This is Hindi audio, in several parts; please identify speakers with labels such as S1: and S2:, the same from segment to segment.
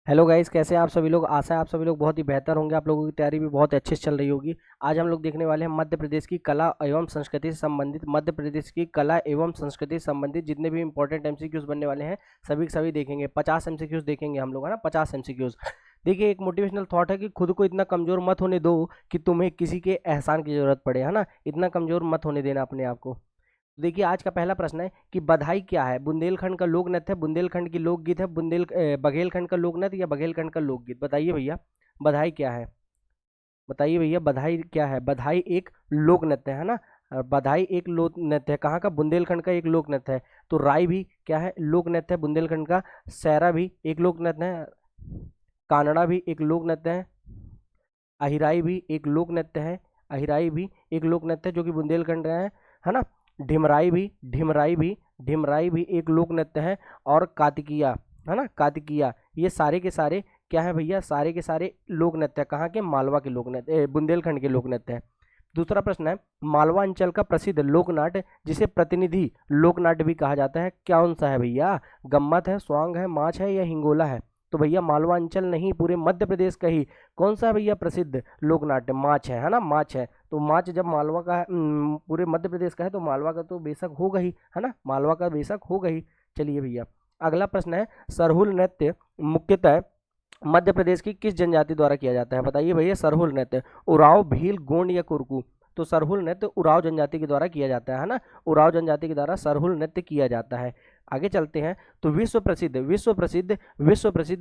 S1: हेलो गाइस, कैसे हैं आप सभी लोग। आशा है आप सभी लोग बहुत ही बेहतर होंगे। आप लोगों की तैयारी भी बहुत अच्छे से चल रही होगी। आज हम लोग देखने वाले हैं मध्य प्रदेश की कला एवं संस्कृति से संबंधित जितने भी इंपॉर्टेंट एमसीक्यूज बनने वाले हैं सभी के सभी देखेंगे। 50 एमसीक्यूज देखेंगे हम लोग, है ना। 50 एमसीक्यूज। देखिए, एक मोटिवेशनल थॉट है कि खुद को इतना कमजोर मत होने दो कि तुम्हें किसी के एहसान की जरूरत पड़े, है ना। इतना कमजोर मत होने देना अपने आप को। देखिए, आज का पहला प्रश्न है कि बधाई क्या है। बुंदेलखंड का लोक नृत्य है, बुंदेलखंड की लोकगीत है, बघेलखंड का लोक नृत्य या बघेलखंड का लोकगीत। बताइए भैया, बधाई क्या है। बताइए भैया, बधाई क्या है। बधाई एक लोक नृत्य है ना। बधाई एक लोक नृत्य है। कहाँ का? बुंदेलखंड का एक लोक नृत्य है। तो राई भी क्या है? लोक नृत्य है बुंदेलखंड का। सैरा भी एक लोक नृत्य है। कानड़ा भी एक लोक नृत्य है। अहिराई भी एक लोक नृत्य है। अहिराई भी एक लोक नृत्य है जो कि बुंदेलखंड का है ना। ढिमराई भी एक लोक नृत्य है। और कातिकिया, है ना, कातिकिया, ये सारे के सारे क्या है भैया? सारे के सारे लोक नृत्य है। कहाँ के? मालवा के लोक नृत्य, बुंदेलखंड के लोक नृत्य है। दूसरा प्रश्न है, मालवा अंचल का प्रसिद्ध लोकनाट्य जिसे प्रतिनिधि लोकनाट्य भी कहा जाता है, कौन सा है भैया? गम्मत है, स्वांग है, माछ है या हिंगोला है? तो भैया मालवा अंचल नहीं, पूरे मध्य प्रदेश का ही कौन सा है भैया प्रसिद्ध लोकनाट्य? माछ है ना, माछ है। तो माछ जब मालवा का है, पूरे मध्य प्रदेश का है, तो मालवा का तो बेशक होगा ही, है ना। मालवा का बेशक होगा ही। चलिए भैया, अगला प्रश्न है, सरहुल नृत्य मुख्यतः मध्य प्रदेश की किस जनजाति द्वारा किया जाता है? बताइए भैया, सरहुल नृत्य उरांव, भील, गोंड या कुरकू? तो सरहुल नृत्य उरांव जनजाति के द्वारा किया जाता है ना। उरांव जनजाति के द्वारा सरहुल नृत्य किया जाता है। आगे चलते हैं। तो विश्व प्रसिद्ध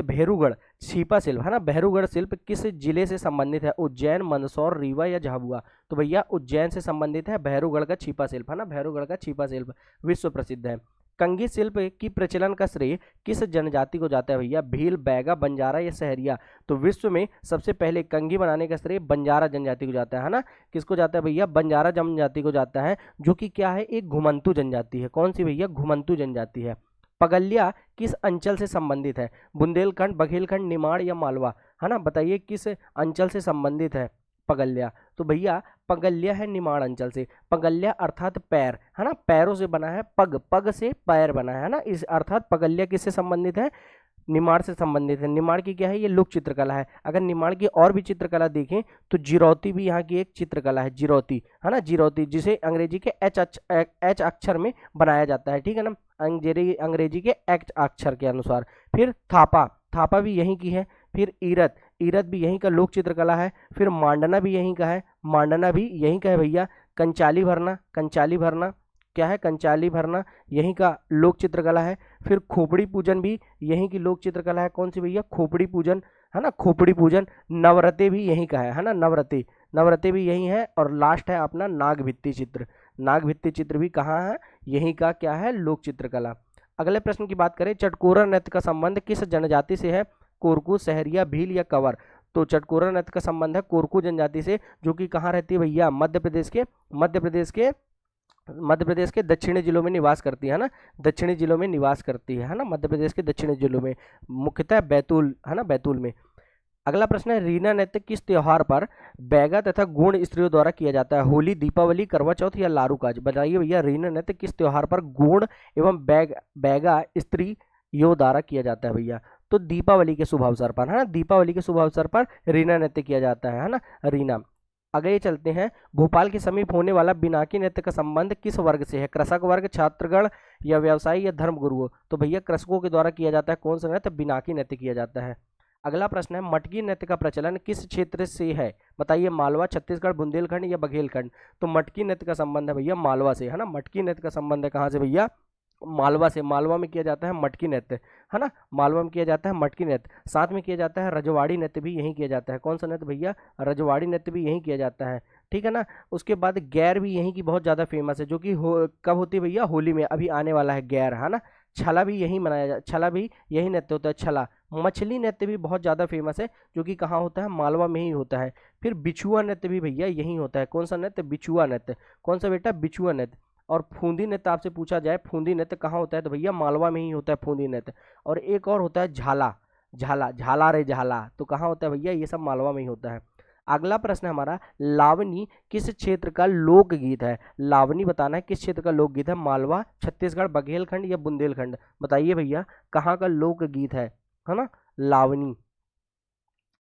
S1: भेरूगढ़ छिपा शिल्प, है ना, भेरूगढ़ शिल्प किस जिले से संबंधित है? उज्जैन, मंदसौर, रीवा या झाबुआ? तो भैया उज्जैन से संबंधित है भेरूगढ़ का छिपा शिल्प, है ना। भेरूगढ़ का छिपा शिल्प विश्व प्रसिद्ध है। कंगी शिल्प की प्रचलन का श्रेय किस जनजाति को जाता है भैया? भील, बैगा, बंजारा या सहरिया? तो विश्व में सबसे पहले कंगी बनाने का श्रेय बंजारा जनजाति को जाता है ना। किसको जाता है भैया? बंजारा जनजाति को जाता है, जो कि क्या है? एक घुमंतू जनजाति है। कौन सी भैया? घुमंतू जनजाति है। पगलिया किस अंचल से संबंधित है? बुंदेलखंड, बघेलखंड, निमाड़ या मालवा? है ना, बताइए किस अंचल से संबंधित है पगलिया? तो भैया पगलिया है निमाड़ अंचल से। पगलिया अर्थात पैर, है ना, पैरों से बना है। पग, पग से पैर बना है ना, इस अर्थात पगलिया किससे संबंधित है? निमाड़ से संबंधित है। निमाड़ की क्या है? ये लोक चित्रकला है। अगर निमाड़ की और भी चित्रकला देखें तो जिरौती भी यहाँ की एक चित्रकला है। जिरौती, है ना, जिरौती, जिसे अंग्रेजी के एच अक्षर में बनाया जाता है, ठीक है ना, अंग्रेजी के एच अक्षर के अनुसार। फिर थापा, थापा भी यहीं की है। फिर ईरत, ईरत भी यहीं का लोक चित्रकला है। फिर मांडना भी यहीं का है। मांडना भी यहीं का है भैया। कंचाली भरना, कंचाली भरना क्या है? कंचाली भरना यहीं का लोक चित्रकला है। फिर खोपड़ी पूजन भी यहीं की लोक चित्रकला है। कौन सी भैया? खोपड़ी पूजन, है ना, खोपड़ी पूजन। नवरते भी यहीं का है ना, नवरते, नवरते भी यहीं है। और लास्ट है अपना नाग भित्ति चित्र। नाग भित्ति चित्र भी कहाँ है? यहीं का क्या है? लोक चित्रकला। अगले प्रश्न की बात करें, चटकोरा नृत्य का संबंध किस जनजाति से है? कोरकू, सहरिया, भील या कंवर? तो चटकोरा नृत्य का संबंध है कोरकू जनजाति से, जो कि कहाँ रहती है भैया? मध्य प्रदेश के दक्षिणी जिलों में निवास करती है ना। दक्षिणी जिलों में निवास करती है ना, मध्य प्रदेश के दक्षिणी जिलों में, मुख्यतः बैतूल, है ना, बैतूल में। अगला प्रश्न है, रीना नृत्य किस त्योहार पर बैगा तथा गौड़ स्त्रियों द्वारा किया जाता है? होली, दीपावली, करवा चौथ या लारूकाज? बताइए भैया, रीना नृत्य किस त्योहार पर गौड़ एवं बैगा स्त्रियों द्वारा किया जाता है भैया? तो दीपावली के शुभ अवसर पर, है ना, दीपावली के शुभ अवसर पर रीना नृत्य किया जाता है ना, रीना। आगे चलते हैं, भोपाल के समीप होने वाला बिनाकी नृत्य का संबंध किस वर्ग से है? कृषक वर्ग, छात्रगण या व्यवसायी या धर्मगुरुओं? तो भैया कृषकों के द्वारा किया जाता है। कौन सा नृत्य? बिनाकी नृत्य किया जाता है। अगला प्रश्न है, मटकी नृत्य का प्रचलन किस क्षेत्र से है? बताइए, मालवा, छत्तीसगढ़, बुंदेलखंड या बघेलखंड? तो मटकी नृत्य का संबंध है भैया मालवा से, है ना। मटकी नृत्य का संबंध है कहाँ से भैया? मालवा से। मालवा में किया जाता है मटकी नृत्य, है ना। मालवा में किया जाता है मटकी नृत्य। साथ में किया जाता है रजवाड़ी नृत्य भी यहीं किया जाता है। कौन सा नृत्य भैया? रजवाड़ी नृत्य भी यहीं किया जाता है, ठीक है ना। उसके बाद गैर भी यहीं की बहुत ज़्यादा फेमस है, जो कि कब होती है भैया? होली में, अभी आने वाला है गैर, है ना। छला भी यहीं मनाया छला भी यही नृत्य होता है, छला। मछली नृत्य भी बहुत ज़्यादा फेमस है, जो कि कहाँ होता है? मालवा में ही होता है। फिर बिछुआ नृत्य भी भैया यहीं होता है। कौन सा नृत्य? बिछुआ नृत्य। कौन सा बेटा? बिछुआ नृत्य। और फूंदी नृत्य आपसे पूछा जाए, फूंदी नृत्य कहाँ होता है? तो भैया मालवा में ही होता है फूंदी नृत्य। और एक और होता है झाला, झाला, झाला रे झाला, तो कहाँ होता है भैया? ये सब मालवा में ही होता है। अगला प्रश्न हमारा, लावनी किस क्षेत्र का लोकगीत है? लावनी बताना है किस क्षेत्र का लोकगीत है। मालवा, छत्तीसगढ़, बघेलखंड या बुंदेलखंड? बताइए भैया, कहाँ का लोकगीत है ना। लावनी।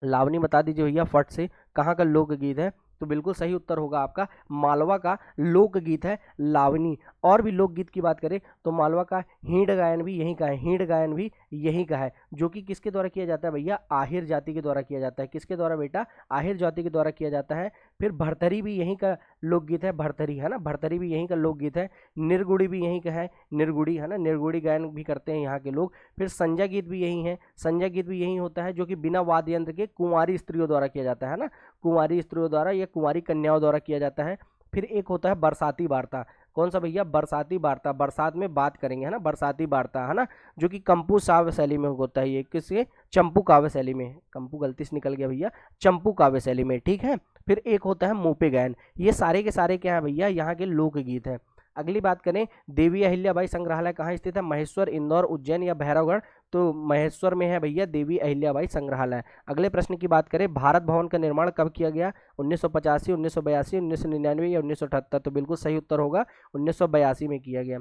S1: लावनी बता दीजिए भैया फट से, कहाँ का लोकगीत है? तो बिल्कुल सही उत्तर होगा आपका मालवा का लोकगीत है लावनी। और भी लोकगीत की बात करें तो मालवा का हींड गायन भी यहीं का है, हींड गायन भी यहीं का है, जो कि किसके द्वारा किया जाता है भैया? आहिर जाति के द्वारा किया जाता है। किसके द्वारा बेटा? आहिर जाति के द्वारा किया जाता है। फिर भरथरी भी यहीं का लोकगीत है, भरथरी है ना, भरथरी भी यहीं का लोकगीत है। निर्गुड़ी भी यहीं का है, निर्गुड़ी है ना, निर्गुड़ी गायन भी करते हैं यहाँ के लोग। फिर संजय गीत भी यही है, संजय गीत भी यही होता है, जो कि बिना वाद्य यंत्र के कुंवारी स्त्रियों द्वारा किया जाता है ना, कुंवारी स्त्रियों द्वारा या कुंवारी कन्याओं द्वारा किया जाता है। फिर एक होता है बरसाती वार्ता। कौन सा भैया? बरसाती वार्ता, बरसात में बात करेंगे है ना, बरसाती वार्ता है ना, जो कि कंपू काव्य शैली में होता है। ये किसके? चंपू काव्य शैली में, कंपू गलती से निकल गया भैया, चंपू काव्य शैली में, ठीक है। फिर एक होता है मोपे गायन। ये सारे के सारे क्या है भैया? यहाँ के लोकगीत है। अगली बात करें, देवी अहिल्याबाई संग्रहालय कहाँ स्थित है? महेश्वर, इंदौर, उज्जैन या भैरवगढ़? तो महेश्वर में है भैया देवी अहिल्याबाई संग्रहालय। अगले प्रश्न की बात करें, भारत भवन का निर्माण कब किया गया? 1985, 1982, 1999 या 1978? तो बिल्कुल सही उत्तर होगा 1982 में किया गया।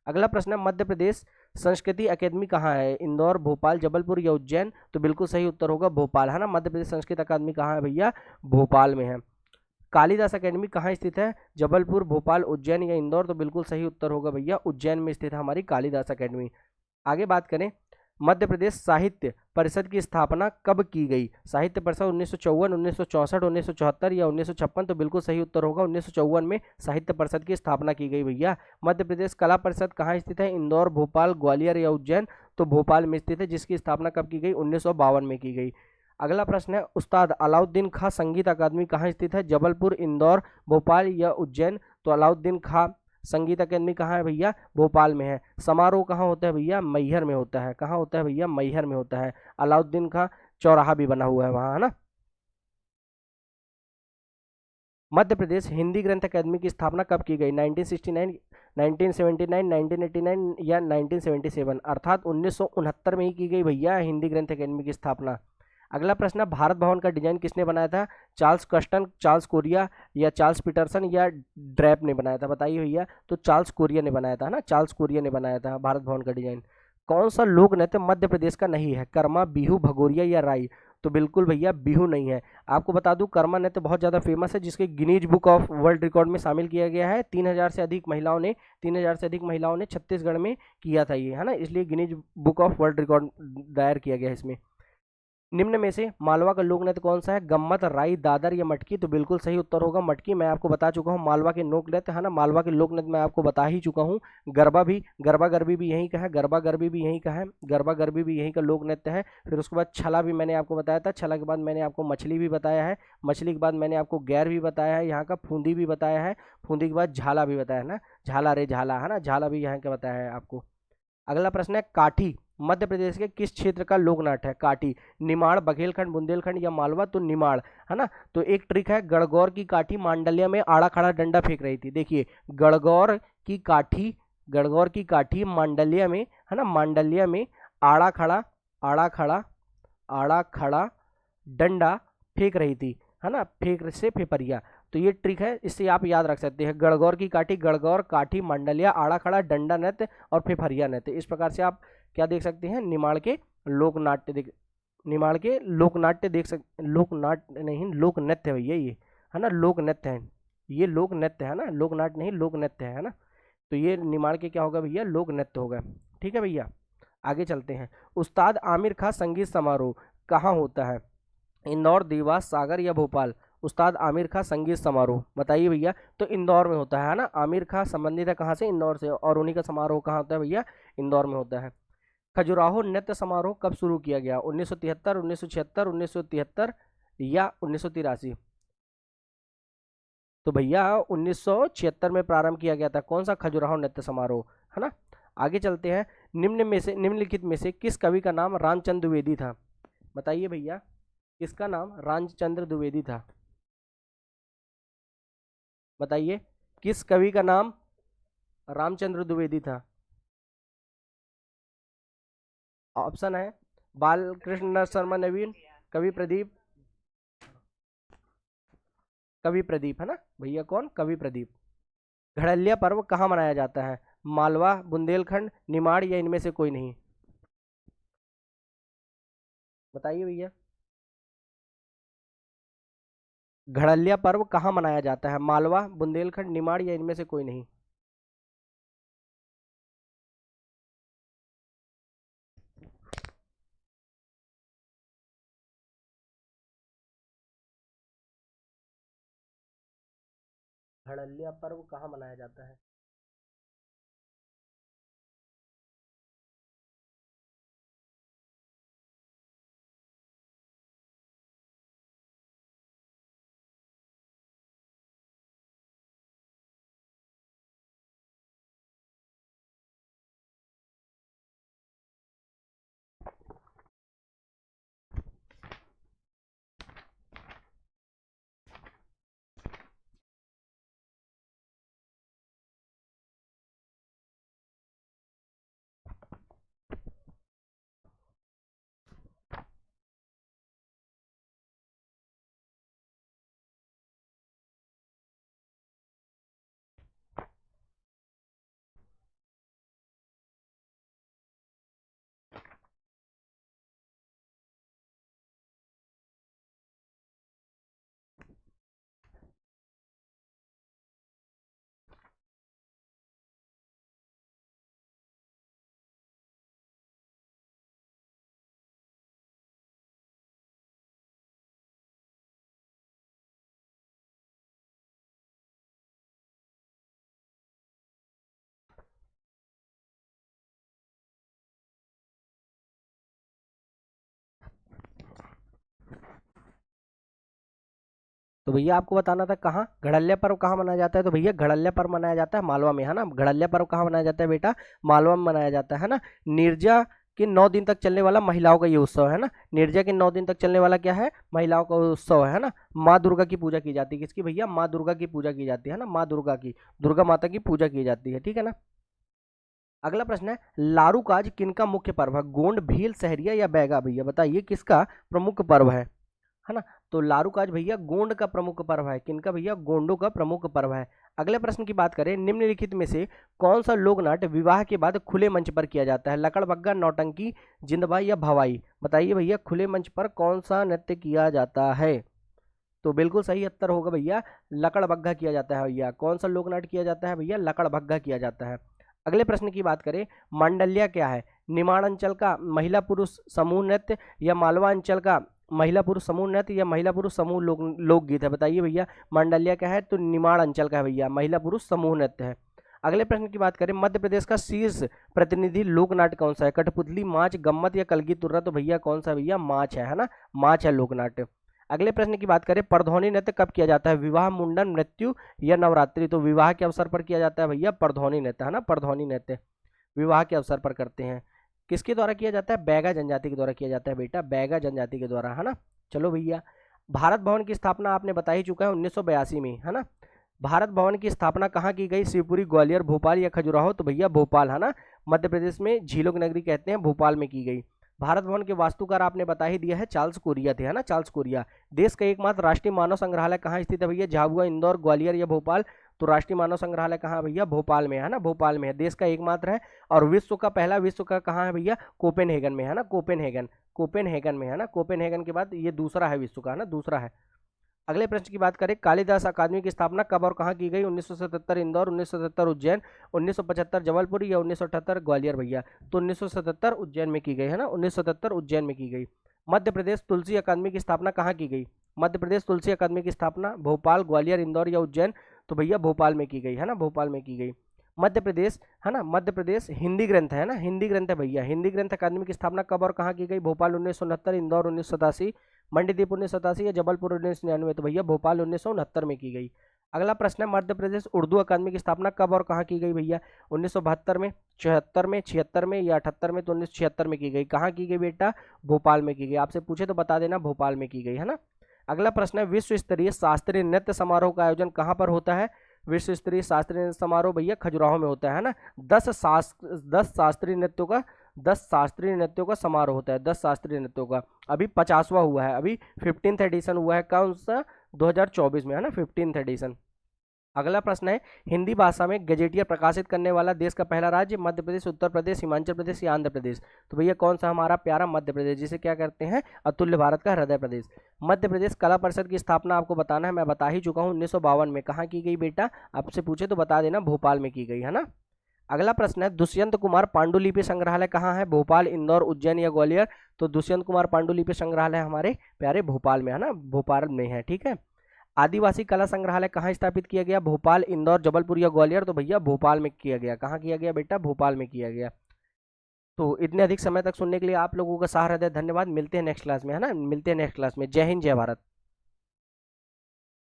S1: अगला प्रश्न है, मध्य प्रदेश संस्कृति अकादमी कहाँ है? इंदौर, भोपाल, जबलपुर या उज्जैन? तो बिल्कुल सही उत्तर होगा भोपाल है ना, मध्य प्रदेश संस्कृत अकादमी कहाँ है भैया? भोपाल में है। कालिदास अकेडमी कहाँ स्थित है? जबलपुर, भोपाल, उज्जैन या इंदौर? तो बिल्कुल सही उत्तर होगा भैया उज्जैन में स्थित है हमारी कालिदास अकेडमी। आगे बात करें, मध्य प्रदेश साहित्य परिषद की स्थापना कब की गई? साहित्य परिषद 1954, 1964, 1974 या 1956? तो बिल्कुल सही उत्तर होगा 1954 में साहित्य परिषद की स्थापना की गई भैया। मध्य प्रदेश कला परिषद कहाँ स्थित है? इंदौर, भोपाल, ग्वालियर या उज्जैन? तो भोपाल में स्थित है, जिसकी स्थापना कब की गई? 1952 में की गई। अगला प्रश्न है, उस्ताद अलाउद्दीन खां संगीत अकादमी कहाँ स्थित है? जबलपुर, इंदौर, भोपाल या उज्जैन? तो अलाउद्दीन खां संगीत अकादमी कहाँ है भैया? भोपाल में है। समारोह कहाँ होता है भैया? मैहर में होता है। कहाँ होता है भैया? मैहर में होता है। अलाउद्दीन खां चौराहा भी बना हुआ है वहाँ, है ना। मध्य प्रदेश हिंदी ग्रंथ अकादमी की स्थापना कब की गई? 1969, 1979, 1989 या 1977? अर्थात 1969 में ही की गई भैया हिंदी ग्रंथ अकादमी की स्थापना। अगला प्रश्न है, भारत भवन का डिजाइन किसने बनाया था? चार्ल्स कस्टन, चार्ल्स कोरिया या चार्ल्स पीटरसन या ड्रैप ने बनाया था? बताइए भैया। तो चार्ल्स कोरिया ने बनाया था ना, चार्ल्स कोरिया ने बनाया था भारत भवन का डिजाइन। कौन सा लोक नृत्य मध्य प्रदेश का नहीं है? कर्मा, बिहू, भगोरिया या राई? तो बिल्कुल भैया बिहू नहीं है। आपको बता दूं, कर्मा नृत्य बहुत ज़्यादा फेमस है, जिसके Guinness book of world record में शामिल किया गया है। 3000 से अधिक महिलाओं ने छत्तीसगढ़ में किया था ये, है ना, इसलिए Guinness book of world record दायर किया गया है इसमें। निम्न में से मालवा का लोक नृत्य कौन सा है? गम्मत, राई, दादर या मटकी? तो बिल्कुल सही उत्तर होगा मटकी। मैं आपको बता चुका हूँ मालवा के लोक नृत्य, है ना, मालवा के लोक नृत्य मैं आपको बता ही चुका हूँ। गरबा भी, गरबा गरबी भी यहीं का है, गरबा गरबी भी यहीं का है, गरबा गरबी भी यहीं का लोक नृत्य है। फिर उसके बाद छला भी मैंने आपको बताया था, छला के बाद मैंने आपको मछली भी बताया है, मछली के बाद मैंने आपको गैर भी बताया है, यहाँ का फूंदी भी बताया है, फूंदी के बाद झाला भी बताया है ना, झाला रे झाला, है ना, झाला भी यहाँ का बताया है आपको। अगला प्रश्न है, काठी मध्य प्रदेश के किस क्षेत्र का लोक नाट्य है? काठी, निमाड़, बघेलखंड, बुंदेलखंड या मालवा? तो निमाड़, है ना। तो एक ट्रिक है, गणगौर की काठी मांडल्या में आड़ा खड़ा डंडा फेंक रही थी। देखिए, गणगौर की काठी, गणगौर की काठी मांडल्या में, है ना, मांडल्या में आड़ा खड़ा, आड़ा खड़ा, आड़ा खड़ा डंडा फेंक रही थी, है ना, फेंक से फेफरिया। तो ये ट्रिक है, इससे आप याद रख सकते हैं, गणगौर की काठी, गणगौर, काठी, मंडलिया, आड़ा खड़ा, डंडा नृत्य और फेफरिया नृत्य। इस प्रकार से आप क्या देख सकते हैं? निमाड़ के लोक नाट्य, निमाड़ के लोक नाट्य देख सकते, लोक नाट्य नहीं, लोक नृत्य भैया ये, है ना, लोक नृत्य है ये, लोक नृत्य है ना, लोक नाट्य नहीं, लोक नृत्य है ना। तो ये निमाड़ के क्या होगा भैया? लोक नृत्य होगा। ठीक है भैया, आगे चलते हैं। उस्ताद आमिर खां संगीत समारोह कहाँ होता है? इंदौर, देवास, सागर या भोपाल? उस्ताद आमिर खां संगीत समारोह बताइए भैया। तो इंदौर में होता है ना, आमिर खां संबंधित है कहाँ से? इंदौर से, और उन्हीं का समारोह कहाँ होता है भैया? इंदौर में होता है। खजुराहो नृत्य समारोह कब शुरू किया गया? 1973, 1976, 1973 या 1983? तो भैया 1976 में प्रारंभ किया गया था। कौन सा? खजुराहो नृत्य समारोह, है ना। आगे चलते हैं, निम्नलिखित में से किस कवि का नाम रामचंद्र द्विवेदी था? बताइए भैया, किसका नाम रामचंद्र द्विवेदी था? बताइए, किस कवि का नाम रामचंद्र द्विवेदी था? ऑप्शन है, बालकृष्ण शर्मा नवीन, कवि प्रदीप, कवि प्रदीप, है ना भैया, कौन? कवि प्रदीप। घड़िया पर्व कहाँ मनाया जाता है? मालवा, बुंदेलखंड, निमाड़ या इनमें से कोई नहीं? बताइए भैया। घड़िया पर्व कहाँ मनाया जाता है? मालवा, बुंदेलखंड, निमाड़ या इनमें से कोई नहीं? घड़िया पर्व कहाँ मनाया जाता है? तो भैया आपको बताना था कहाँ घड़िया पर्व कहाँ मनाया जाता है। तो भैया घड़िया पर्व मनाया जाता है मालवा में, है ना। घड़िया पर्व कहाँ मनाया जाता है बेटा? मालवा में मनाया जाता है ना। निर्जा के 9 दिन तक चलने वाला महिलाओं का ये उत्सव है ना। निर्जा के 9 दिन तक चलने वाला क्या है? महिलाओं का उत्सव है ना। माँ दुर्गा की पूजा की जाती है। किसकी भैया? माँ दुर्गा की पूजा की जाती है ना। माँ दुर्गा की, दुर्गा माता की पूजा की जाती है, ठीक है ना। अगला प्रश्न है, लारूकाज किनका मुख्य पर्व है? गोंड, भील, सहरिया या बैगा? भैया बताइए किसका प्रमुख पर्व है ना। तो लारूकाज भैया गोंड का प्रमुख पर्व है। किनका भैया? गोंडों का प्रमुख पर्व है। अगले प्रश्न की बात करें, निम्नलिखित में से कौन सा लोक नाट्य विवाह के बाद खुले मंच पर किया जाता है? लकड़बग्गा, नौटंकी, जिंदबाई या भवाई? बताइए भैया खुले मंच पर कौन सा नृत्य किया जाता है? तो बिल्कुल सही उत्तर होगा भैया, लकड़बग्गा किया जाता है भैया। कौन सा लोक नाट्य किया जाता है भैया? लकड़बग्गा किया जाता है। अगले प्रश्न की बात करें, मांडल्या क्या है? निमाड़ अंचल का महिला पुरुष समूह नृत्य या मालवा अंचल का महिला पुरुष समूह नृत्य या महिला पुरुष समूह लोकगीत है? बताइए भैया मांडल्या क्या है? तो निमाड़ अंचल का है भैया, महिला पुरुष समूह नृत्य है। अगले प्रश्न की बात करें, मध्य प्रदेश का शीर्ष प्रतिनिधि लोक नाट्य कौन सा है? कठपुतली, माच, गम्मत या कलगी तुर्रा? तो भैया कौन सा भैया? माच है ना। माच है लोक नाट्य। अगले प्रश्न की बात करें, परधौनी नृत्य कब किया जाता है? विवाह, मुंडन, मृत्यु या नवरात्रि? तो विवाह के अवसर पर किया जाता है भैया परधौनी नृत्य, है ना। परधौनी नृत्य विवाह के अवसर पर करते हैं। किसके द्वारा किया जाता है? बैगा जनजाति के द्वारा किया जाता है बेटा, बैगा जनजाति के द्वारा, है ना। चलो भैया, भारत भवन की स्थापना आपने बता ही चुका है 1982 में, है ना। भारत भवन की स्थापना कहाँ की गई? शिवपुरी, ग्वालियर, भोपाल या खजुराहो? तो भैया भोपाल, है ना। मध्य प्रदेश में झीलों की नगरी कहते हैं, भोपाल में की गई। भारत भवन के वास्तुकार आपने बता ही दिया है, चार्ल्स कोरिया थे, है ना, चार्ल्स कोरिया। देश का एकमात्र राष्ट्रीय मानव संग्रहालय कहाँ स्थित है भैया? झाबुआ, इंदौर, ग्वालियर या भोपाल? तो राष्ट्रीय मानव संग्रहालय कहाँ भैया? भोपाल में, है ना। भोपाल में है, देश का एकमात्र है। और विश्व का पहला, विश्व का कहाँ है भैया? कोपेनहेगन में, है ना। कोपेनहेगन, कोपेनहेगन में, है ना। कोपेनहेगन के बाद ये दूसरा है विश्व का, है ना, दूसरा है। अगले प्रश्न की बात करें, कालिदास अकादमी की स्थापना कब और कहाँ की गई? 1977 इंदौर, 1977 उज्जैन, 1975 जबलपुर या 1978 ग्वालियर? भैया तो 1977 उज्जैन में की गई, है ना। 1977 उज्जैन में की गई। मध्य प्रदेश तुलसी अकादमी की स्थापना कहाँ की गई? मध्य प्रदेश तुलसी अकादमी की स्थापना भोपाल, ग्वालियर, इंदौर या उज्जैन? तो भैया भोपाल में की गई, है ना, भोपाल में की गई। मध्य प्रदेश, है ना, मध्य प्रदेश हिंदी ग्रंथ है ना, हिंदी ग्रंथ है भैया। हिंदी ग्रंथ अकादमी की स्थापना कब और कहाँ की गई? भोपाल 1969, इंदौर 1987, मंडीदीप 1987 या जबलपुर 1999? तो भैया भोपाल 1969 में की गई। अगला प्रश्न है, मध्य प्रदेश उर्दू अकादमी की स्थापना कब और कहाँ की गई भैया? 1972 में, 74 में, 76 में या 78 में? तो 1976 में की गई। कहाँ की गई बेटा? भोपाल में की गई। आपसे पूछे तो बता देना, भोपाल में की गई, है ना। अगला प्रश्न है, विश्व स्तरीय शास्त्रीय नृत्य समारोह का आयोजन कहाँ पर होता है? विश्व स्तरीय शास्त्रीय नृत्य समारोह भैया खजुराहो में होता है ना। 10 शास्त्रीय नृत्यों का 10 शास्त्रीय नृत्यों का समारोह होता है, 10 शास्त्रीय नृत्यों का। अभी 50वां हुआ है, अभी 15th एडिशन हुआ है, कौन सा? 2024 में, है ना, 15th एडिशन। अगला प्रश्न है, हिंदी भाषा में गजेटियर प्रकाशित करने वाला देश का पहला राज्य मध्य प्रदेश, उत्तर प्रदेश, हिमाचल प्रदेश या आंध्र प्रदेश। तो भैया कौन सा हमारा प्यारा मध्य प्रदेश, जिसे क्या करते हैं अतुल्य भारत का हृदय प्रदेश। मध्य प्रदेश कला परिषद की स्थापना आपको बताना है, मैं बता ही चुका हूँ 1952 में। कहाँ की गई बेटा, आपसे पूछे तो बता देना, भोपाल में की गई है ना। अगला प्रश्न है, दुष्यंत कुमार पांडुलिपि संग्रहालय कहाँ है, भोपाल, इंदौर, उज्जैन या ग्वालियर। तो दुष्यंत कुमार पांडुलिपि संग्रहालय हमारे प्यारे भोपाल में है ना, भोपाल में है, ठीक है। आदिवासी कला संग्रहालय कहाँ स्थापित किया गया, भोपाल, इंदौर, जबलपुर या ग्वालियर। तो भैया भोपाल में किया गया। कहाँ किया गया बेटा, भोपाल में किया गया। तो इतने अधिक समय तक सुनने के लिए आप लोगों का सहारा दे धन्यवाद। मिलते हैं नेक्स्ट क्लास में, है ना, मिलते हैं नेक्स्ट क्लास में। जय हिंद, जय भारत।